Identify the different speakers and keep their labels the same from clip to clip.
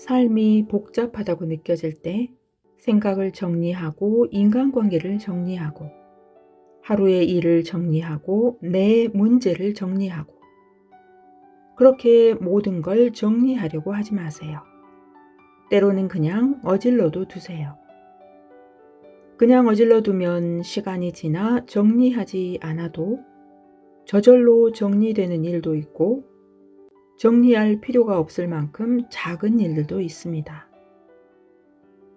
Speaker 1: 삶이 복잡하다고 느껴질 때 생각을 정리하고 인간관계를 정리하고 하루의 일을 정리하고 내 문제를 정리하고 그렇게 모든 걸 정리하려고 하지 마세요. 때로는 그냥 어질러도 두세요. 그냥 어질러 두면 시간이 지나 정리하지 않아도 저절로 정리되는 일도 있고 정리할 필요가 없을 만큼 작은 일들도 있습니다.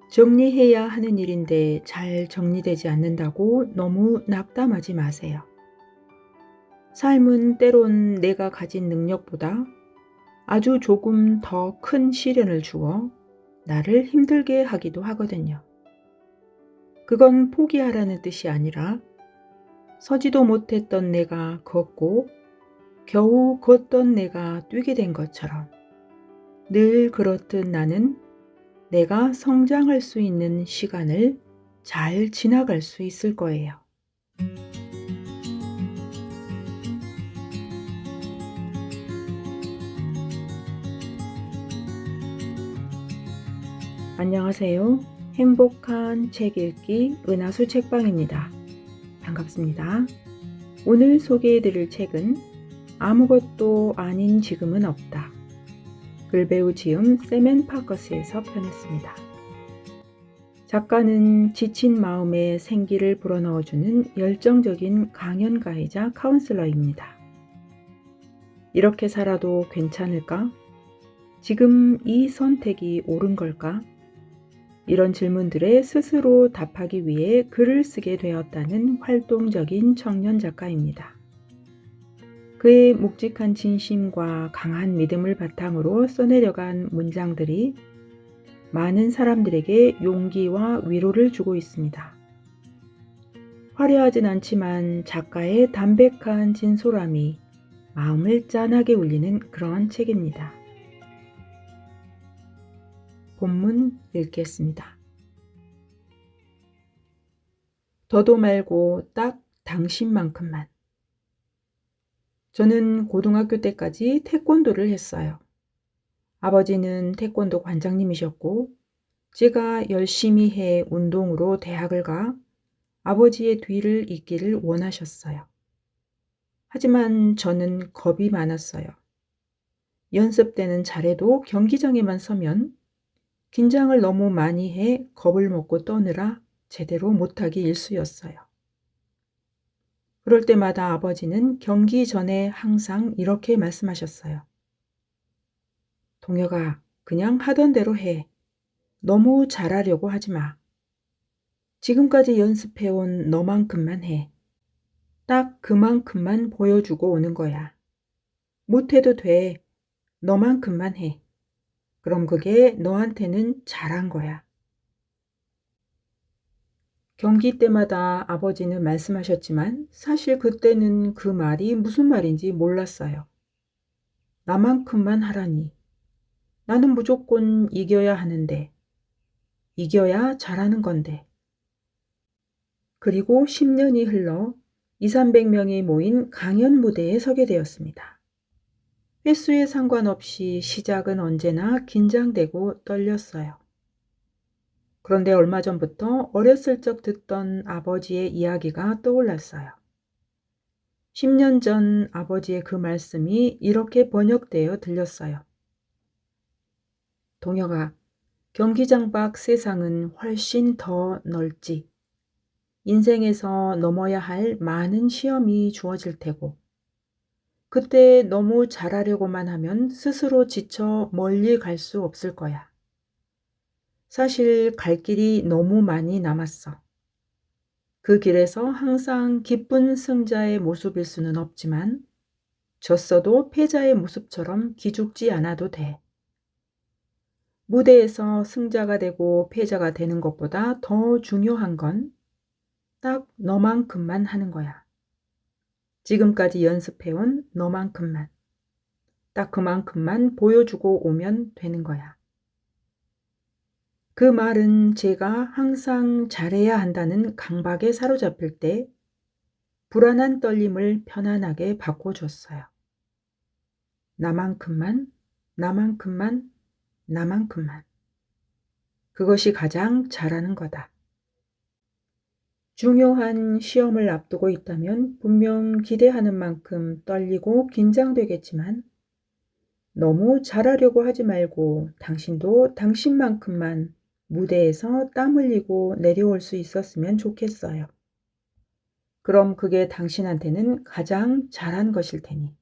Speaker 1: 정리해야 하는 일인데 잘 정리되지 않는다고 너무 낙담하지 마세요. 삶은 때론 내가 가진 능력보다 아주 조금 더 큰 시련을 주어 나를 힘들게 하기도 하거든요. 그건 포기하라는 뜻이 아니라 서지도 못했던 내가 걷고 겨우 걷던 내가 뛰게 된 것처럼 늘 그렇듯 나는 내가 성장할 수 있는 시간을 잘 지나갈 수 있을 거예요. 안녕하세요. 행복한 책 읽기 은하수 책방입니다. 반갑습니다. 오늘 소개해드릴 책은 아무것도 아닌 지금은 없다. 글배우 지음 세멘 파커스에서 펴냈습니다. 작가는 지친 마음에 생기를 불어넣어주는 열정적인 강연가이자 카운슬러입니다. 이렇게 살아도 괜찮을까? 지금 이 선택이 옳은 걸까? 이런 질문들에 스스로 답하기 위해 글을 쓰게 되었다는 활동적인 청년 작가입니다. 그의 묵직한 진심과 강한 믿음을 바탕으로 써내려간 문장들이 많은 사람들에게 용기와 위로를 주고 있습니다. 화려하진 않지만 작가의 담백한 진솔함이 마음을 짠하게 울리는 그런 책입니다. 본문 읽겠습니다. 더도 말고 딱 당신만큼만. 저는 고등학교 때까지 태권도를 했어요. 아버지는 태권도 관장님이셨고 제가 열심히 해 운동으로 대학을 가 아버지의 뒤를 잇기를 원하셨어요. 하지만 저는 겁이 많았어요. 연습 때는 잘해도 경기장에만 서면 긴장을 너무 많이 해 겁을 먹고 떠느라 제대로 못하기 일쑤였어요. 그럴 때마다 아버지는 경기 전에 항상 이렇게 말씀하셨어요. 동혁아, 그냥 하던 대로 해. 너무 잘하려고 하지 마. 지금까지 연습해온 너만큼만 해. 딱 그만큼만 보여주고 오는 거야. 못해도 돼. 너만큼만 해. 그럼 그게 너한테는 잘한 거야. 경기 때마다 아버지는 말씀하셨지만 사실 그때는 그 말이 무슨 말인지 몰랐어요. 나만큼만 하라니. 나는 무조건 이겨야 하는데. 이겨야 잘하는 건데. 그리고 10년이 흘러 200~300명이 모인 강연 무대에 서게 되었습니다. 횟수에 상관없이 시작은 언제나 긴장되고 떨렸어요. 그런데 얼마 전부터 어렸을 적 듣던 아버지의 이야기가 떠올랐어요. 10년 전 아버지의 그 말씀이 이렇게 번역되어 들렸어요. 동혁아, 경기장 밖 세상은 훨씬 더 넓지. 인생에서 넘어야 할 많은 시험이 주어질 테고 그때 너무 잘하려고만 하면 스스로 지쳐 멀리 갈 수 없을 거야. 사실 갈 길이 너무 많이 남았어. 그 길에서 항상 기쁜 승자의 모습일 수는 없지만 졌어도 패자의 모습처럼 기죽지 않아도 돼. 무대에서 승자가 되고 패자가 되는 것보다 더 중요한 건 딱 너만큼만 하는 거야. 지금까지 연습해온 너만큼만. 딱 그만큼만 보여주고 오면 되는 거야. 그 말은 제가 항상 잘해야 한다는 강박에 사로잡힐 때 불안한 떨림을 편안하게 바꿔줬어요. 나만큼만, 나만큼만, 나만큼만. 그것이 가장 잘하는 거다. 중요한 시험을 앞두고 있다면 분명 기대하는 만큼 떨리고 긴장되겠지만 너무 잘하려고 하지 말고 당신도 당신만큼만 무대에서 땀 흘리고 내려올 수 있었으면 좋겠어요. 그럼 그게 당신한테는 가장 잘한 것일 테니.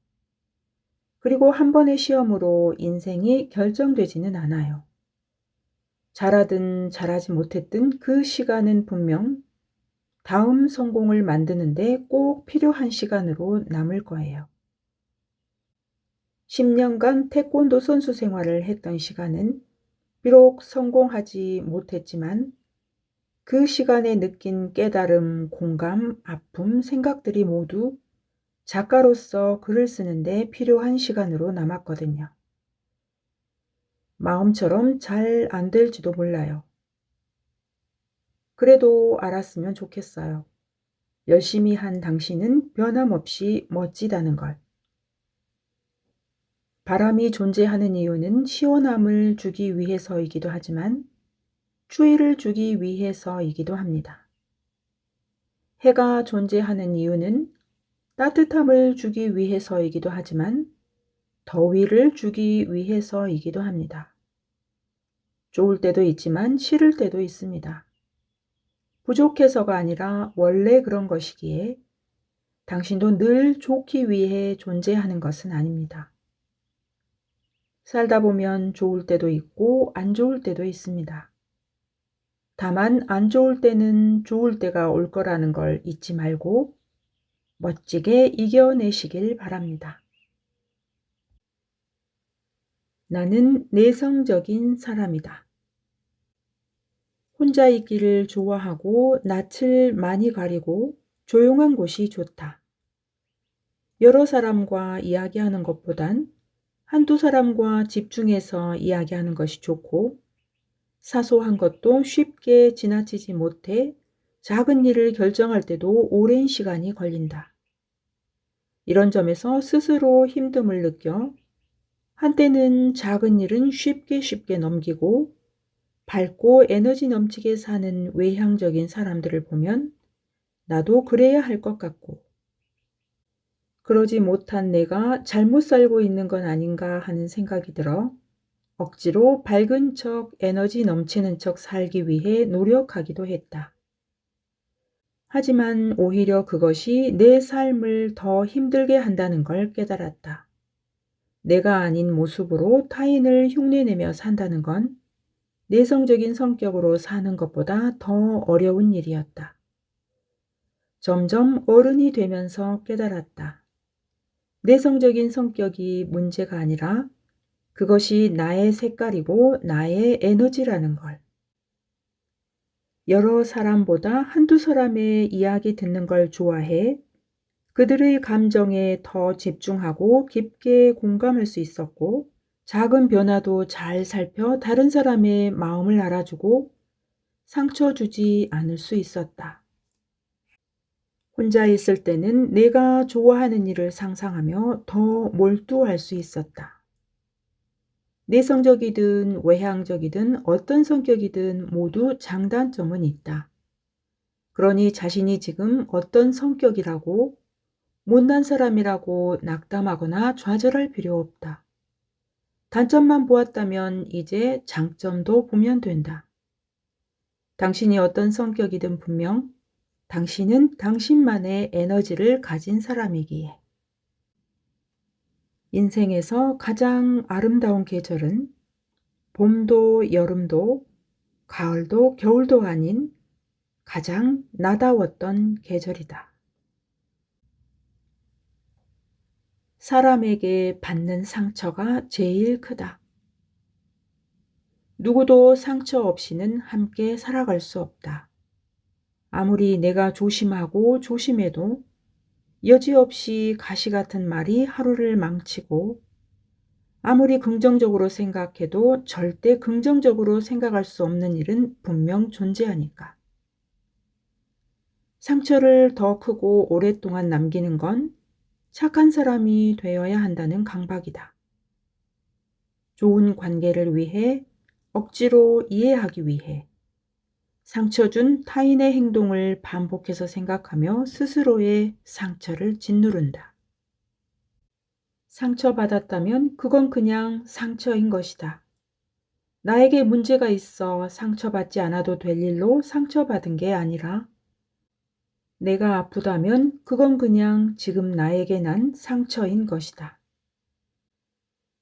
Speaker 1: 그리고 한 번의 시험으로 인생이 결정되지는 않아요. 잘하든 잘하지 못했든 그 시간은 분명 다음 성공을 만드는데 꼭 필요한 시간으로 남을 거예요. 10년간 태권도 선수 생활을 했던 시간은 비록 성공하지 못했지만 그 시간에 느낀 깨달음, 공감, 아픔, 생각들이 모두 작가로서 글을 쓰는데 필요한 시간으로 남았거든요. 마음처럼 잘 안 될지도 몰라요. 그래도 알았으면 좋겠어요. 열심히 한 당신은 변함없이 멋지다는 걸. 바람이 존재하는 이유는 시원함을 주기 위해서이기도 하지만 추위를 주기 위해서이기도 합니다. 해가 존재하는 이유는 따뜻함을 주기 위해서이기도 하지만 더위를 주기 위해서이기도 합니다. 좋을 때도 있지만 싫을 때도 있습니다. 부족해서가 아니라 원래 그런 것이기에 당신도 늘 좋기 위해 존재하는 것은 아닙니다. 살다 보면 좋을 때도 있고 안 좋을 때도 있습니다. 다만 안 좋을 때는 좋을 때가 올 거라는 걸 잊지 말고 멋지게 이겨내시길 바랍니다. 나는 내성적인 사람이다. 혼자 있기를 좋아하고 낯을 많이 가리고 조용한 곳이 좋다. 여러 사람과 이야기하는 것보단 한두 사람과 집중해서 이야기하는 것이 좋고 사소한 것도 쉽게 지나치지 못해 작은 일을 결정할 때도 오랜 시간이 걸린다. 이런 점에서 스스로 힘듦을 느껴 한때는 작은 일은 쉽게 넘기고 밝고 에너지 넘치게 사는 외향적인 사람들을 보면 나도 그래야 할 것 같고 그러지 못한 내가 잘못 살고 있는 건 아닌가 하는 생각이 들어 억지로 밝은 척, 에너지 넘치는 척 살기 위해 노력하기도 했다. 하지만 오히려 그것이 내 삶을 더 힘들게 한다는 걸 깨달았다. 내가 아닌 모습으로 타인을 흉내내며 산다는 건 내성적인 성격으로 사는 것보다 더 어려운 일이었다. 점점 어른이 되면서 깨달았다. 내성적인 성격이 문제가 아니라 그것이 나의 색깔이고 나의 에너지라는 걸. 여러 사람보다 한두 사람의 이야기 듣는 걸 좋아해 그들의 감정에 더 집중하고 깊게 공감할 수 있었고 작은 변화도 잘 살펴 다른 사람의 마음을 알아주고 상처 주지 않을 수 있었다. 혼자 있을 때는 내가 좋아하는 일을 상상하며 더 몰두할 수 있었다. 내성적이든 외향적이든 어떤 성격이든 모두 장단점은 있다. 그러니 자신이 지금 어떤 성격이라고 못난 사람이라고 낙담하거나 좌절할 필요 없다. 단점만 보았다면 이제 장점도 보면 된다. 당신이 어떤 성격이든 분명 당신은 당신만의 에너지를 가진 사람이기에. 인생에서 가장 아름다운 계절은 봄도 여름도 가을도 겨울도 아닌 가장 나다웠던 계절이다. 사람에게 받는 상처가 제일 크다. 누구도 상처 없이는 함께 살아갈 수 없다. 아무리 내가 조심하고 조심해도 여지없이 가시 같은 말이 하루를 망치고 아무리 긍정적으로 생각해도 절대 긍정적으로 생각할 수 없는 일은 분명 존재하니까. 상처를 더 크고 오랫동안 남기는 건 착한 사람이 되어야 한다는 강박이다. 좋은 관계를 위해, 억지로 이해하기 위해 상처 준 타인의 행동을 반복해서 생각하며 스스로의 상처를 짓누른다. 상처받았다면 그건 그냥 상처인 것이다. 나에게 문제가 있어 상처받지 않아도 될 일로 상처받은 게 아니라, 내가 아프다면 그건 그냥 지금 나에게 난 상처인 것이다.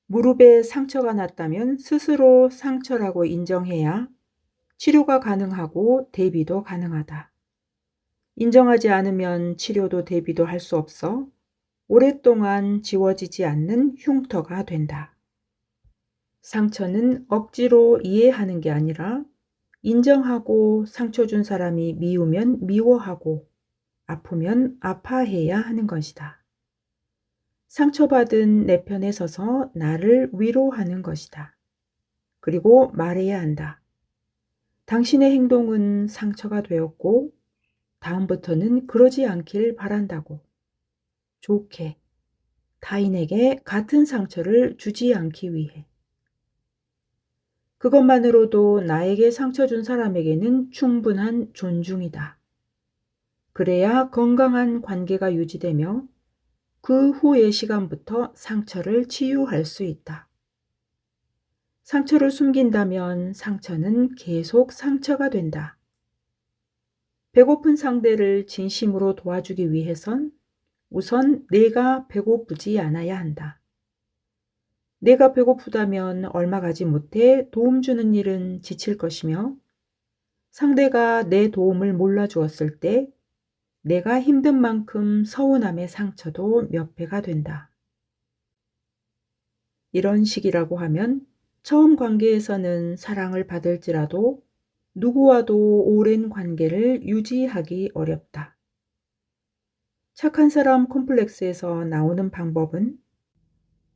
Speaker 1: 무릎에 상처가 났다면 스스로 상처라고 인정해야 치료가 가능하고 대비도 가능하다. 인정하지 않으면 치료도 대비도 할 수 없어 오랫동안 지워지지 않는 흉터가 된다. 상처는 억지로 이해하는 게 아니라, 인정하고 상처 준 사람이 미우면 미워하고 아프면 아파해야 하는 것이다. 상처받은 내 편에 서서 나를 위로하는 것이다. 그리고 말해야 한다. 당신의 행동은 상처가 되었고 다음부터는 그러지 않길 바란다고. 좋게, 타인에게 같은 상처를 주지 않기 위해. 그것만으로도 나에게 상처 준 사람에게는 충분한 존중이다. 그래야 건강한 관계가 유지되며 그 후의 시간부터 상처를 치유할 수 있다. 상처를 숨긴다면 상처는 계속 상처가 된다. 배고픈 상대를 진심으로 도와주기 위해선 우선 내가 배고프지 않아야 한다. 내가 배고프다면 얼마 가지 못해 도움 주는 일은 지칠 것이며, 상대가 내 도움을 몰라주었을 때 내가 힘든 만큼 서운함의 상처도 몇 배가 된다. 이런 식이라고 하면 처음 관계에서는 사랑을 받을지라도 누구와도 오랜 관계를 유지하기 어렵다. 착한 사람 콤플렉스에서 나오는 방법은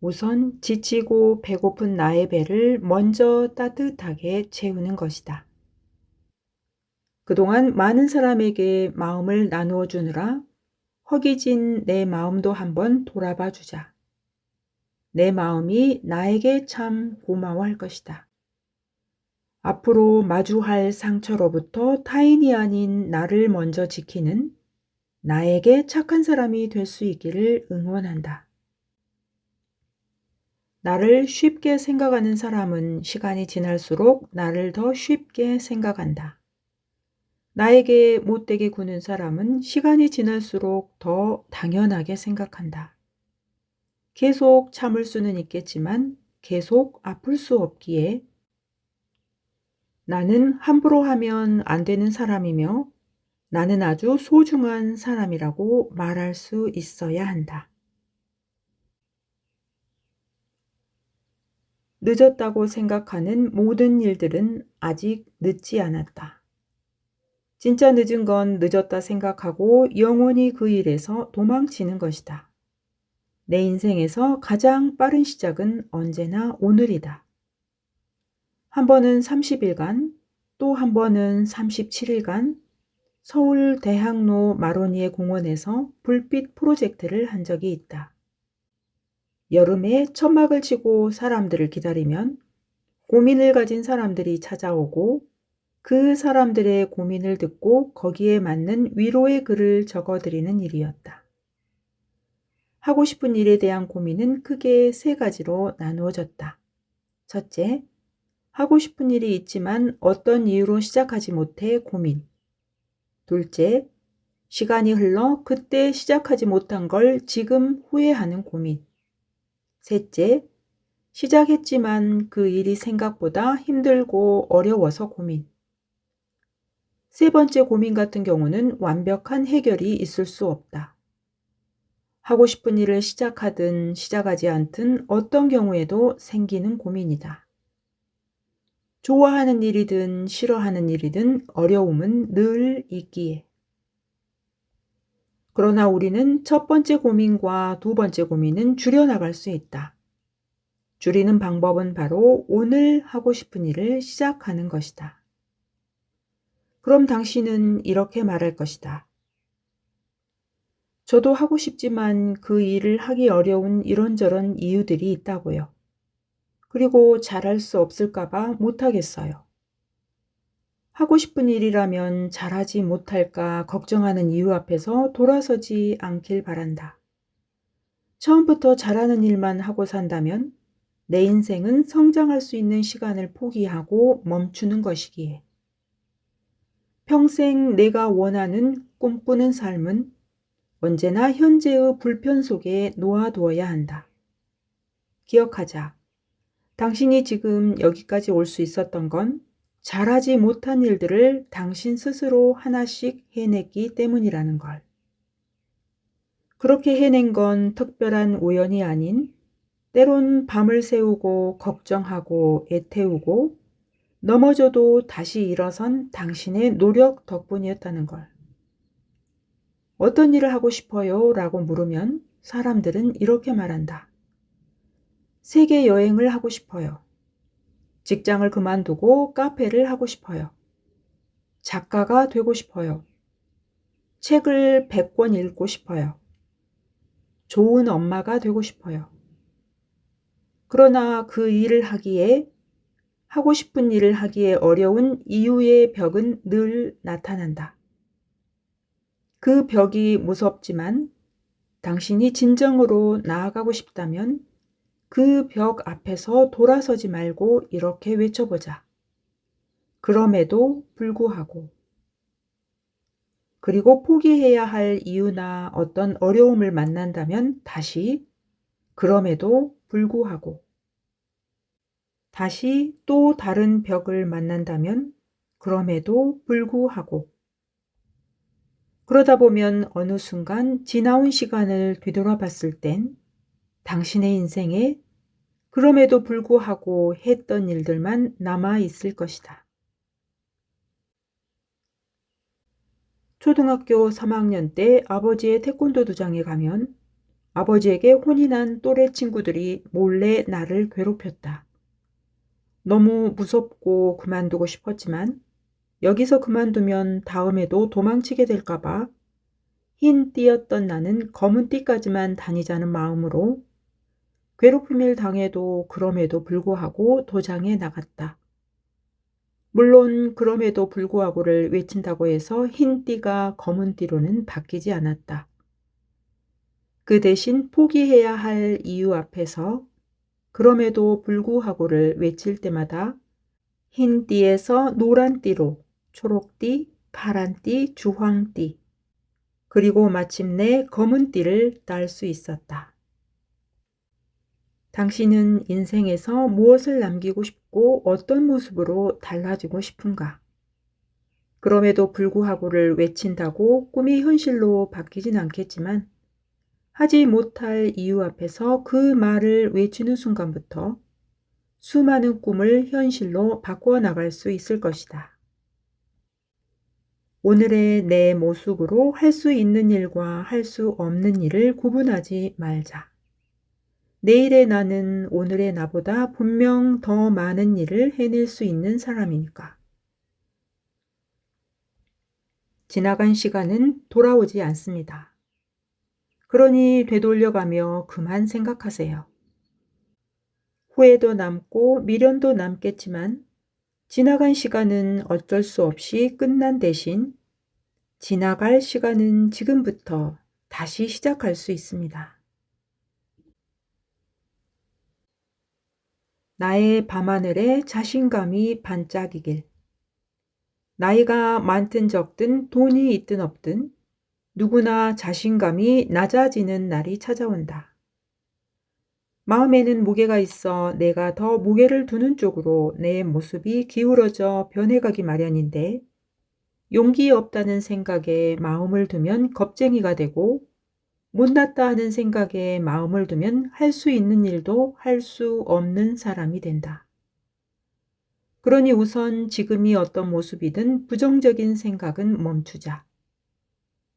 Speaker 1: 우선 지치고 배고픈 나의 배를 먼저 따뜻하게 채우는 것이다. 그동안 많은 사람에게 마음을 나누어 주느라 허기진 내 마음도 한번 돌아봐 주자. 내 마음이 나에게 참 고마워할 것이다. 앞으로 마주할 상처로부터 타인이 아닌 나를 먼저 지키는 나에게 착한 사람이 될 수 있기를 응원한다. 나를 쉽게 생각하는 사람은 시간이 지날수록 나를 더 쉽게 생각한다. 나에게 못되게 구는 사람은 시간이 지날수록 더 당연하게 생각한다. 계속 참을 수는 있겠지만 계속 아플 수 없기에, 나는 함부로 하면 안 되는 사람이며 나는 아주 소중한 사람이라고 말할 수 있어야 한다. 늦었다고 생각하는 모든 일들은 아직 늦지 않았다. 진짜 늦은 건 늦었다 생각하고 영원히 그 일에서 도망치는 것이다. 내 인생에서 가장 빠른 시작은 언제나 오늘이다. 한 번은 30일간, 또 한 번은 37일간 서울 대학로 마로니에 공원에서 불빛 프로젝트를 한 적이 있다. 여름에 천막을 치고 사람들을 기다리면 고민을 가진 사람들이 찾아오고, 그 사람들의 고민을 듣고 거기에 맞는 위로의 글을 적어드리는 일이었다. 하고 싶은 일에 대한 고민은 크게 세 가지로 나누어졌다. 첫째, 하고 싶은 일이 있지만 어떤 이유로 시작하지 못해 고민. 둘째, 시간이 흘러 그때 시작하지 못한 걸 지금 후회하는 고민. 셋째, 시작했지만 그 일이 생각보다 힘들고 어려워서 고민. 세 번째 고민 같은 경우는 완벽한 해결이 있을 수 없다. 하고 싶은 일을 시작하든 시작하지 않든 어떤 경우에도 생기는 고민이다. 좋아하는 일이든 싫어하는 일이든 어려움은 늘 있기에. 그러나 우리는 첫 번째 고민과 두 번째 고민은 줄여나갈 수 있다. 줄이는 방법은 바로 오늘 하고 싶은 일을 시작하는 것이다. 그럼 당신은 이렇게 말할 것이다. 저도 하고 싶지만 그 일을 하기 어려운 이런저런 이유들이 있다고요. 그리고 잘할 수 없을까 봐 못하겠어요. 하고 싶은 일이라면 잘하지 못할까 걱정하는 이유 앞에서 돌아서지 않길 바란다. 처음부터 잘하는 일만 하고 산다면 내 인생은 성장할 수 있는 시간을 포기하고 멈추는 것이기에 평생 내가 원하는 꿈꾸는 삶은 언제나 현재의 불편 속에 놓아두어야 한다. 기억하자. 당신이 지금 여기까지 올 수 있었던 건 잘하지 못한 일들을 당신 스스로 하나씩 해냈기 때문이라는 걸. 그렇게 해낸 건 특별한 우연이 아닌 때론 밤을 새우고 걱정하고 애태우고 넘어져도 다시 일어선 당신의 노력 덕분이었다는 걸. 어떤 일을 하고 싶어요? 라고 물으면 사람들은 이렇게 말한다. 세계 여행을 하고 싶어요. 직장을 그만두고 카페를 하고 싶어요. 작가가 되고 싶어요. 책을 100권 읽고 싶어요. 좋은 엄마가 되고 싶어요. 그러나 그 일을 하기에, 하고 싶은 일을 하기에 어려운 이유의 벽은 늘 나타난다. 그 벽이 무섭지만 당신이 진정으로 나아가고 싶다면 그 벽 앞에서 돌아서지 말고 이렇게 외쳐보자. 그럼에도 불구하고. 그리고 포기해야 할 이유나 어떤 어려움을 만난다면 다시 그럼에도 불구하고. 다시 또 다른 벽을 만난다면 그럼에도 불구하고. 그러다 보면 어느 순간 지나온 시간을 뒤돌아봤을 땐 당신의 인생에 그럼에도 불구하고 했던 일들만 남아 있을 것이다. 초등학교 3학년 때 아버지의 태권도 도장에 가면 아버지에게 혼이 난 또래 친구들이 몰래 나를 괴롭혔다. 너무 무섭고 그만두고 싶었지만 여기서 그만두면 다음에도 도망치게 될까봐 흰 띠였던 나는 검은 띠까지만 다니자는 마음으로 괴롭힘을 당해도 그럼에도 불구하고 도장에 나갔다. 물론 그럼에도 불구하고를 외친다고 해서 흰 띠가 검은 띠로는 바뀌지 않았다. 그 대신 포기해야 할 이유 앞에서 그럼에도 불구하고를 외칠 때마다 흰 띠에서 노란 띠로 초록띠, 파란띠, 주황띠, 그리고 마침내 검은 띠를 딸 수 있었다. 당신은 인생에서 무엇을 남기고 싶고 어떤 모습으로 달라지고 싶은가? 그럼에도 불구하고를 외친다고 꿈이 현실로 바뀌진 않겠지만 하지 못할 이유 앞에서 그 말을 외치는 순간부터 수많은 꿈을 현실로 바꿔 나갈 수 있을 것이다. 오늘의 내 모습으로 할 수 있는 일과 할 수 없는 일을 구분하지 말자. 내일의 나는 오늘의 나보다 분명 더 많은 일을 해낼 수 있는 사람이니까. 지나간 시간은 돌아오지 않습니다. 그러니 되돌려가며 그만 생각하세요. 후회도 남고 미련도 남겠지만 지나간 시간은 어쩔 수 없이 끝난 대신 지나갈 시간은 지금부터 다시 시작할 수 있습니다. 나의 밤하늘에 자신감이 반짝이길. 나이가 많든 적든 돈이 있든 없든 누구나 자신감이 낮아지는 날이 찾아온다. 마음에는 무게가 있어 내가 더 무게를 두는 쪽으로 내 모습이 기울어져 변해가기 마련인데 용기 없다는 생각에 마음을 두면 겁쟁이가 되고 못났다 하는 생각에 마음을 두면 할 수 있는 일도 할 수 없는 사람이 된다. 그러니 우선 지금이 어떤 모습이든 부정적인 생각은 멈추자.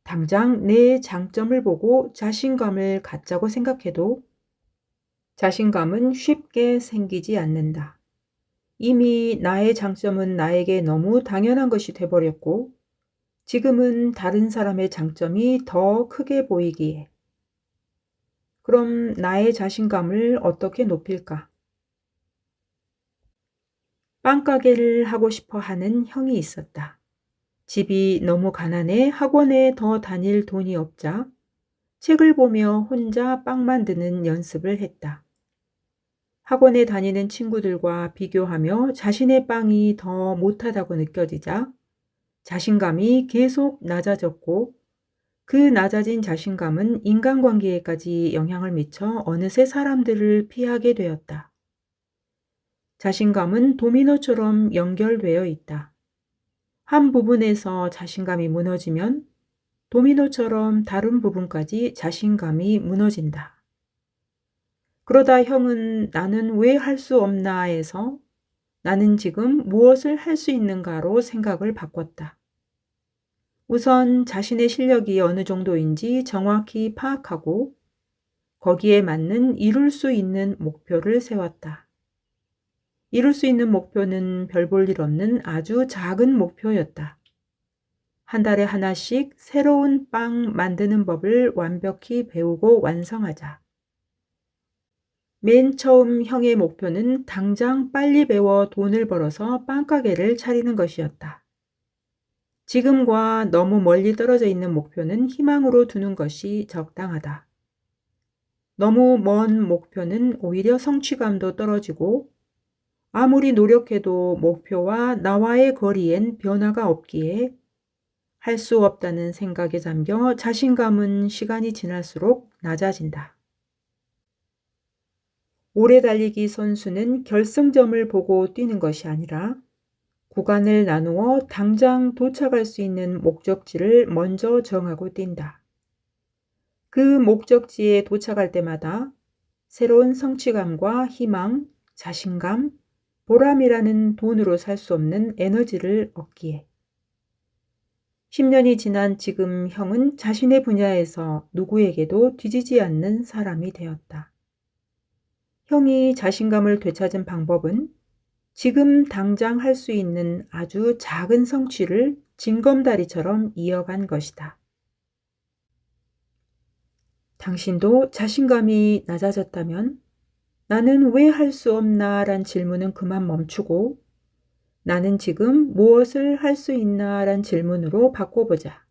Speaker 1: 당장 내 장점을 보고 자신감을 갖자고 생각해도 자신감은 쉽게 생기지 않는다. 이미 나의 장점은 나에게 너무 당연한 것이 돼버렸고 지금은 다른 사람의 장점이 더 크게 보이기에. 그럼 나의 자신감을 어떻게 높일까? 빵가게를 하고 싶어 하는 형이 있었다. 집이 너무 가난해 학원에 더 다닐 돈이 없자 책을 보며 혼자 빵 만드는 연습을 했다. 학원에 다니는 친구들과 비교하며 자신의 빵이 더 못하다고 느껴지자 자신감이 계속 낮아졌고, 그 낮아진 자신감은 인간관계에까지 영향을 미쳐 어느새 사람들을 피하게 되었다. 자신감은 도미노처럼 연결되어 있다. 한 부분에서 자신감이 무너지면 도미노처럼 다른 부분까지 자신감이 무너진다. 그러다 형은 나는 왜 할 수 없나에서 나는 지금 무엇을 할 수 있는가로 생각을 바꿨다. 우선 자신의 실력이 어느 정도인지 정확히 파악하고 거기에 맞는 이룰 수 있는 목표를 세웠다. 이룰 수 있는 목표는 별 볼 일 없는 아주 작은 목표였다. 한 달에 하나씩 새로운 빵 만드는 법을 완벽히 배우고 완성하자. 맨 처음 형의 목표는 당장 빨리 배워 돈을 벌어서 빵가게를 차리는 것이었다. 지금과 너무 멀리 떨어져 있는 목표는 희망으로 두는 것이 적당하다. 너무 먼 목표는 오히려 성취감도 떨어지고 아무리 노력해도 목표와 나와의 거리엔 변화가 없기에 할 수 없다는 생각에 잠겨 자신감은 시간이 지날수록 낮아진다. 오래 달리기 선수는 결승점을 보고 뛰는 것이 아니라 구간을 나누어 당장 도착할 수 있는 목적지를 먼저 정하고 뛴다. 그 목적지에 도착할 때마다 새로운 성취감과 희망, 자신감, 보람이라는 돈으로 살 수 없는 에너지를 얻기에 10년이 지난 지금 형은 자신의 분야에서 누구에게도 뒤지지 않는 사람이 되었다. 형이 자신감을 되찾은 방법은 지금 당장 할 수 있는 아주 작은 성취를 징검다리처럼 이어간 것이다. 당신도 자신감이 낮아졌다면 나는 왜 할 수 없나 란 질문은 그만 멈추고 나는 지금 무엇을 할 수 있나 란 질문으로 바꿔보자.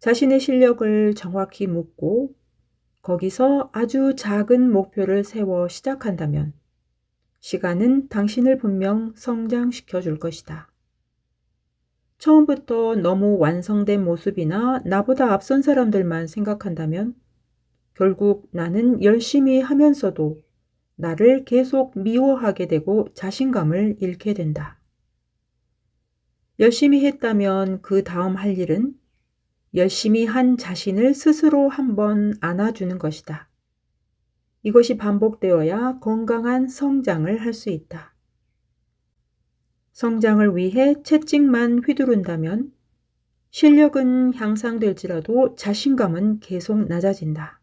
Speaker 1: 자신의 실력을 정확히 묻고 거기서 아주 작은 목표를 세워 시작한다면 시간은 당신을 분명 성장시켜 줄 것이다. 처음부터 너무 완성된 모습이나 나보다 앞선 사람들만 생각한다면 결국 나는 열심히 하면서도 나를 계속 미워하게 되고 자신감을 잃게 된다. 열심히 했다면 그 다음 할 일은 열심히 한 자신을 스스로 한번 안아주는 것이다. 이것이 반복되어야 건강한 성장을 할 수 있다. 성장을 위해 채찍만 휘두른다면 실력은 향상될지라도 자신감은 계속 낮아진다.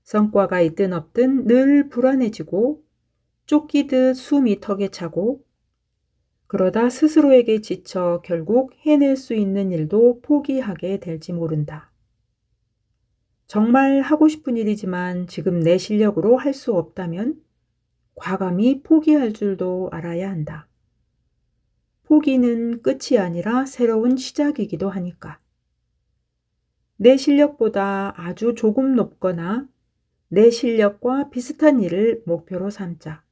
Speaker 1: 성과가 있든 없든 늘 불안해지고 쫓기듯 숨이 턱에 차고 그러다 스스로에게 지쳐 결국 해낼 수 있는 일도 포기하게 될지 모른다. 정말 하고 싶은 일이지만 지금 내 실력으로 할 수 없다면 과감히 포기할 줄도 알아야 한다. 포기는 끝이 아니라 새로운 시작이기도 하니까. 내 실력보다 아주 조금 높거나 내 실력과 비슷한 일을 목표로 삼자.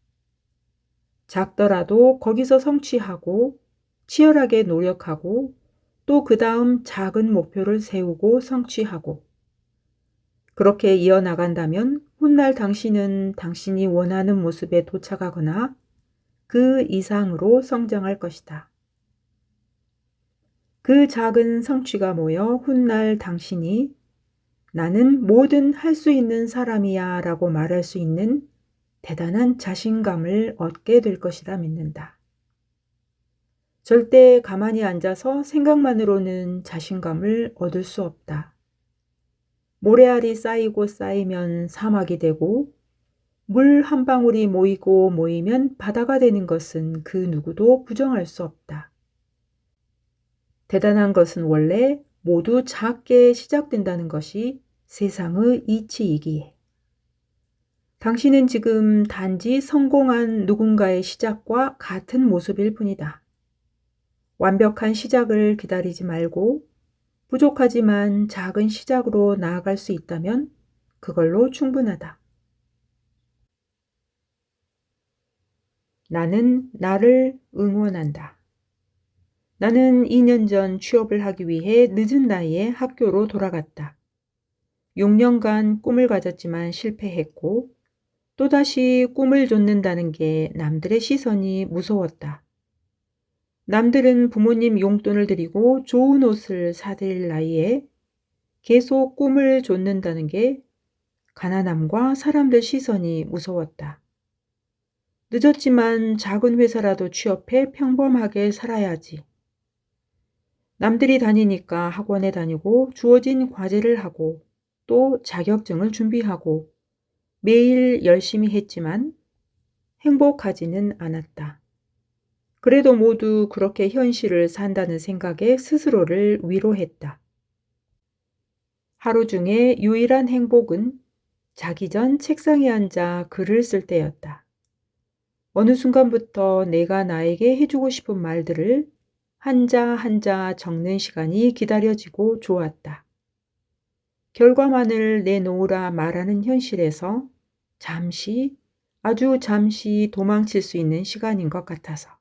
Speaker 1: 작더라도 거기서 성취하고 치열하게 노력하고 또 그 다음 작은 목표를 세우고 성취하고 그렇게 이어나간다면 훗날 당신은 당신이 원하는 모습에 도착하거나 그 이상으로 성장할 것이다. 그 작은 성취가 모여 훗날 당신이 나는 뭐든 할 수 있는 사람이야 라고 말할 수 있는 대단한 자신감을 얻게 될 것이라 믿는다. 절대 가만히 앉아서 생각만으로는 자신감을 얻을 수 없다. 모래알이 쌓이고 쌓이면 사막이 되고 물 한 방울이 모이고 모이면 바다가 되는 것은 그 누구도 부정할 수 없다. 대단한 것은 원래 모두 작게 시작된다는 것이 세상의 이치이기에 당신은 지금 단지 성공한 누군가의 시작과 같은 모습일 뿐이다. 완벽한 시작을 기다리지 말고 부족하지만 작은 시작으로 나아갈 수 있다면 그걸로 충분하다. 나는 나를 응원한다. 나는 2년 전 취업을 하기 위해 늦은 나이에 학교로 돌아갔다. 6년간 꿈을 가졌지만 실패했고 또다시 꿈을 좇는다는 게 남들의 시선이 무서웠다. 남들은 부모님 용돈을 드리고 좋은 옷을 사드릴 나이에 계속 꿈을 좇는다는 게 가난함과 사람들 시선이 무서웠다. 늦었지만 작은 회사라도 취업해 평범하게 살아야지. 남들이 다니니까 학원에 다니고 주어진 과제를 하고 또 자격증을 준비하고 매일 열심히 했지만 행복하지는 않았다. 그래도 모두 그렇게 현실을 산다는 생각에 스스로를 위로했다. 하루 중에 유일한 행복은 자기 전 책상에 앉아 글을 쓸 때였다. 어느 순간부터 내가 나에게 해주고 싶은 말들을 한자 한자 적는 시간이 기다려지고 좋았다. 결과만을 내놓으라 말하는 현실에서 잠시, 아주 잠시 도망칠 수 있는 시간인 것 같아서.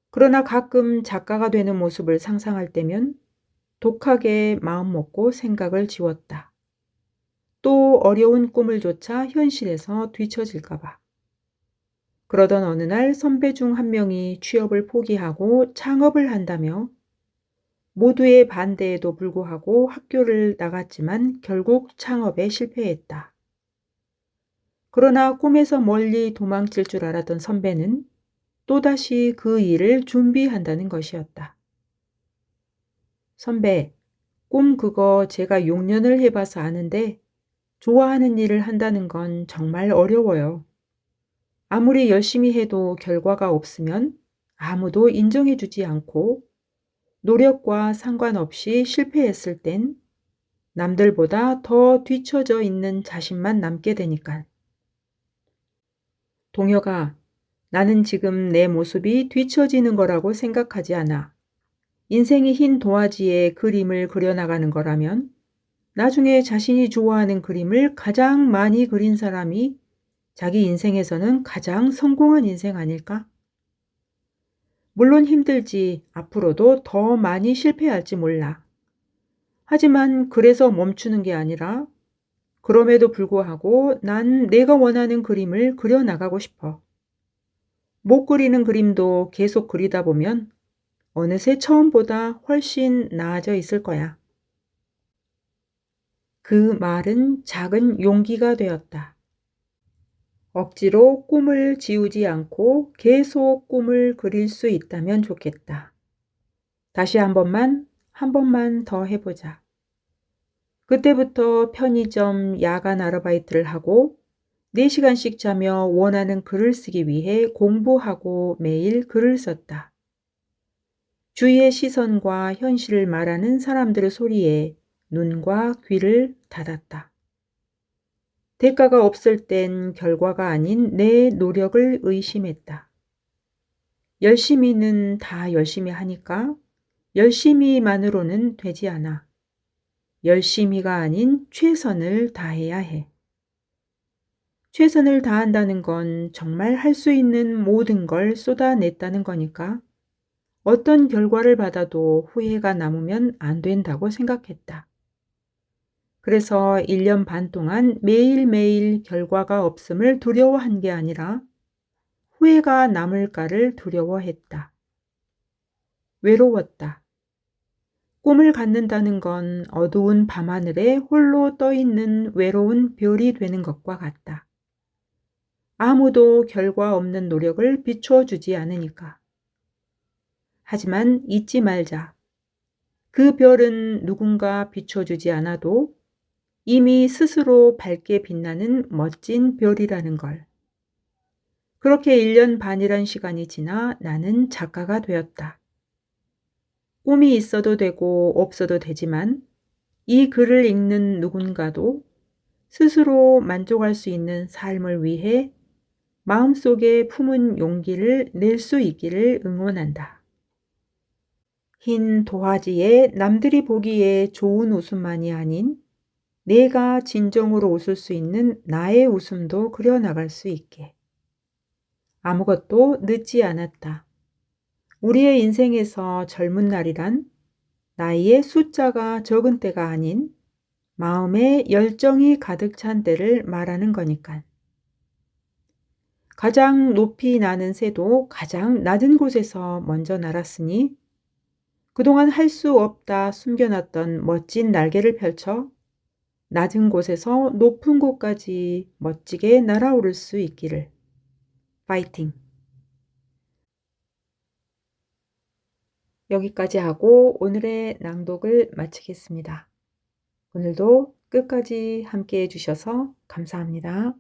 Speaker 1: 그러나 가끔 작가가 되는 모습을 상상할 때면 독하게 마음먹고 생각을 지웠다. 또 어려운 꿈을 쫓아 현실에서 뒤처질까봐. 그러던 어느 날 선배 중 한 명이 취업을 포기하고 창업을 한다며 모두의 반대에도 불구하고 학교를 나갔지만 결국 창업에 실패했다. 그러나 꿈에서 멀리 도망칠 줄 알았던 선배는 또다시 그 일을 준비한다는 것이었다. 선배, 꿈 그거 제가 6년을 해봐서 아는데 좋아하는 일을 한다는 건 정말 어려워요. 아무리 열심히 해도 결과가 없으면 아무도 인정해주지 않고 노력과 상관없이 실패했을 땐 남들보다 더 뒤처져 있는 자신만 남게 되니까. 동혁아, 나는 지금 내 모습이 뒤처지는 거라고 생각하지 않아. 인생이 흰 도화지에 그림을 그려나가는 거라면 나중에 자신이 좋아하는 그림을 가장 많이 그린 사람이 자기 인생에서는 가장 성공한 인생 아닐까? 물론 힘들지 앞으로도 더 많이 실패할지 몰라. 하지만 그래서 멈추는 게 아니라 그럼에도 불구하고 난 내가 원하는 그림을 그려나가고 싶어. 못 그리는 그림도 계속 그리다 보면 어느새 처음보다 훨씬 나아져 있을 거야. 그 말은 작은 용기가 되었다. 억지로 꿈을 지우지 않고 계속 꿈을 그릴 수 있다면 좋겠다. 다시 한 번만 더 해보자. 그때부터 편의점 야간 아르바이트를 하고 4시간씩 자며 원하는 글을 쓰기 위해 공부하고 매일 글을 썼다. 주위의 시선과 현실을 말하는 사람들의 소리에 눈과 귀를 닫았다. 대가가 없을 땐 결과가 아닌 내 노력을 의심했다. 열심히는 다 열심히 하니까 열심히만으로는 되지 않아. 열심히가 아닌 최선을 다해야 해. 최선을 다한다는 건 정말 할 수 있는 모든 걸 쏟아냈다는 거니까 어떤 결과를 받아도 후회가 남으면 안 된다고 생각했다. 그래서 1년 반 동안 매일매일 결과가 없음을 두려워한 게 아니라 후회가 남을까를 두려워했다. 외로웠다. 꿈을 갖는다는 건 어두운 밤하늘에 홀로 떠있는 외로운 별이 되는 것과 같다. 아무도 결과 없는 노력을 비춰주지 않으니까. 하지만 잊지 말자. 그 별은 누군가 비춰주지 않아도 이미 스스로 밝게 빛나는 멋진 별이라는 걸. 그렇게 1년 반이란 시간이 지나 나는 작가가 되었다. 꿈이 있어도 되고 없어도 되지만 이 글을 읽는 누군가도 스스로 만족할 수 있는 삶을 위해 마음속에 품은 용기를 낼 수 있기를 응원한다. 흰 도화지에 남들이 보기에 좋은 웃음만이 아닌 내가 진정으로 웃을 수 있는 나의 웃음도 그려나갈 수 있게. 아무것도 늦지 않았다. 우리의 인생에서 젊은 날이란 나이의 숫자가 적은 때가 아닌 마음에 열정이 가득 찬 때를 말하는 거니까. 가장 높이 나는 새도 가장 낮은 곳에서 먼저 날았으니 그동안 할 수 없다 숨겨놨던 멋진 날개를 펼쳐 낮은 곳에서 높은 곳까지 멋지게 날아오를 수 있기를. 파이팅! 여기까지 하고 오늘의 낭독을 마치겠습니다. 오늘도 끝까지 함께 해주셔서 감사합니다.